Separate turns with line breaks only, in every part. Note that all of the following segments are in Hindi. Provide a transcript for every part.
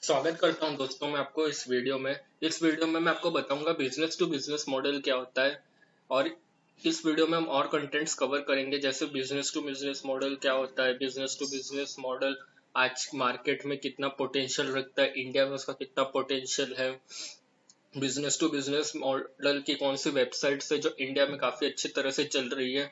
स्वागत करता हूं दोस्तों मैं आपको इस वीडियो में मैं आपको बताऊंगा बिजनेस टू बिजनेस मॉडल क्या होता है। और इस वीडियो में हम और कंटेंट्स कवर करेंगे, जैसे बिजनेस टू बिजनेस मॉडल क्या होता है, बिजनेस टू बिजनेस मॉडल आज मार्केट में कितना पोटेंशियल रखता है, इंडिया में उसका कितना पोटेंशियल है, बिजनेस टू बिजनेस मॉडल की कौन सी वेबसाइट्स है जो इंडिया में काफी अच्छी तरह से चल रही है।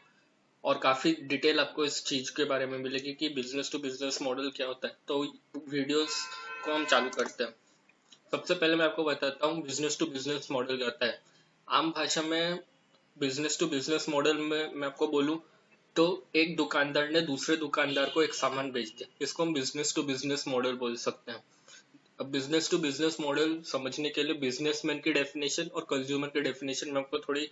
और काफी डिटेल आपको इस चीज के बारे में मिलेगी कि बिजनेस टू बिजनेस मॉडल क्या होता है। तो वीडियोस को हम चालू करते हैं। सबसे पहले मैं आपको बताता हूँ बिजनेस टू बिजनेस मॉडल क्या होता है। आम भाषा में बिजनेस टू बिजनेस मॉडल में मैं आपको बोलूँ तो एक दुकानदार ने दूसरे दुकानदार को एक सामान बेच दिया, इसको हम बिजनेस टू बिजनेस मॉडल बोल सकते हैं। अब बिजनेस टू बिजनेस मॉडल समझने के लिए बिजनेसमैन की डेफिनेशन और कंज्यूमर की डेफिनेशन मैं आपको थोड़ी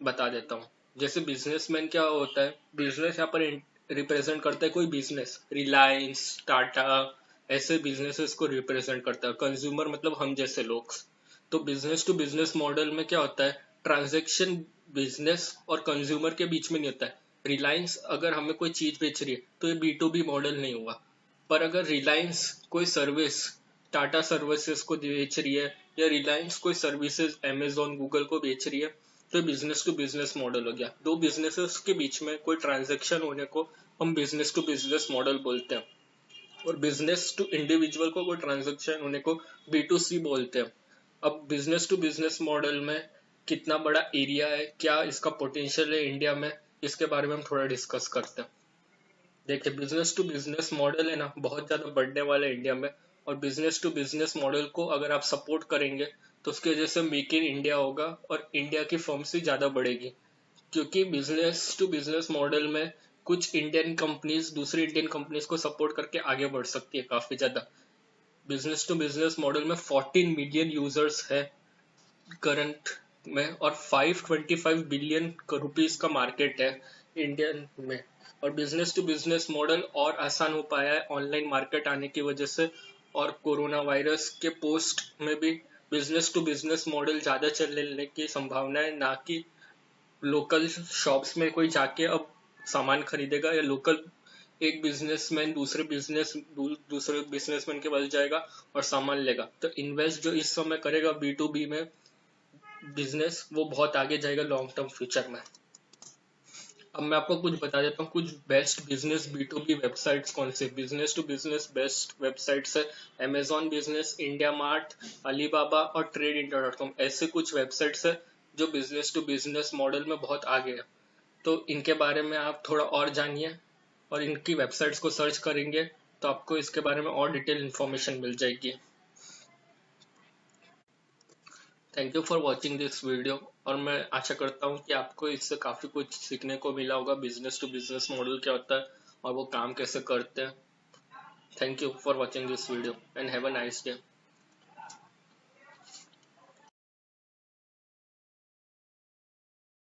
बता देता हूँ। जैसे बिजनेसमैन क्या होता है, बिजनेस यहाँ पर रिप्रेजेंट करता है कोई बिजनेस, रिलायंस, टाटा, ऐसे बिजनेसेस को रिप्रेजेंट करता है। कंज्यूमर मतलब हम जैसे लोग। तो बिजनेस टू बिजनेस मॉडल में क्या होता है, ट्रांजैक्शन बिजनेस और कंज्यूमर के बीच में नहीं होता है। रिलायंस अगर हमें कोई चीज बेच रही है तो ये बी टू बी मॉडल नहीं हुआ। पर अगर रिलायंस कोई सर्विस टाटा सर्विसेज को बेच रही है, या रिलायंस कोई सर्विसेज अमेजोन गूगल को बेच रही है, तो बिजनेस टू बिजनेस मॉडल हो गया। दो बिजनेसेस के बीच में कोई ट्रांजैक्शन होने को हम बिजनेस टू बिजनेस मॉडल बोलते हैं। और बिजनेस टू इंडिविजुअल को कोई ट्रांजैक्शन होने को बी टू सी बोलते हैं। अब बिजनेस टू बिजनेस मॉडल में कितना बड़ा एरिया है, क्या इसका पोटेंशियल है इंडिया में, इसके बारे में हम थोड़ा डिस्कस करते हैं। देखिए, बिजनेस टू बिजनेस मॉडल है ना, बहुत ज्यादा बढ़ने वाला है इंडिया में। और बिजनेस टू बिजनेस मॉडल को अगर आप सपोर्ट करेंगे तो उसकी वजह से मेक इन इंडिया होगा और इंडिया की फर्म्स भी ज्यादा बढ़ेगी। क्योंकि बिजनेस टू बिजनेस मॉडल में कुछ इंडियन कंपनीज दूसरी इंडियन कंपनीज को सपोर्ट करके आगे बढ़ सकती है काफी ज्यादा। बिजनेस टू बिजनेस मॉडल में 14 मिलियन यूजर्स है करंट में, और 525 बिलियन रुपीस का मार्केट है इंडियन में। और बिजनेस टू बिजनेस मॉडल और आसान हो पाया है ऑनलाइन मार्केट आने की वजह से। और कोरोना वायरस के पोस्ट में भी बिजनेस टू बिजनेस मॉडल ज्यादा चलने की संभावना है, ना कि लोकल शॉप्स में कोई जाके अब सामान खरीदेगा, या लोकल एक बिजनेसमैन दूसरे बिजनेसमैन के पास जाएगा और सामान लेगा। तो इन्वेस्ट जो इस समय करेगा बी टू बी में बिजनेस, वो बहुत आगे जाएगा लॉन्ग टर्म फ्यूचर में। अब मैं आपको कुछ बता देता हूँ, कुछ best business B to B websites कौन से business to business best websites है। Amazon business, India Mart, Alibaba और ट्रेड इंडिया डॉट कॉम, ऐसे कुछ वेबसाइट्स है जो बिजनेस टू बिजनेस मॉडल में बहुत आगे है। तो इनके बारे में आप थोड़ा और जानिए, और इनकी वेबसाइट्स को सर्च करेंगे तो आपको इसके बारे में और डिटेल इन्फॉर्मेशन मिल जाएगी। Thank you for watching this video. और मैं आशा करता हूँ कि आपको इससे काफी कुछ सीखने को मिला होगा, बिजनेस टू बिजनेस मॉडल क्या होता है और वो काम कैसे करते हैं। Thank you for watching this video and have a nice day.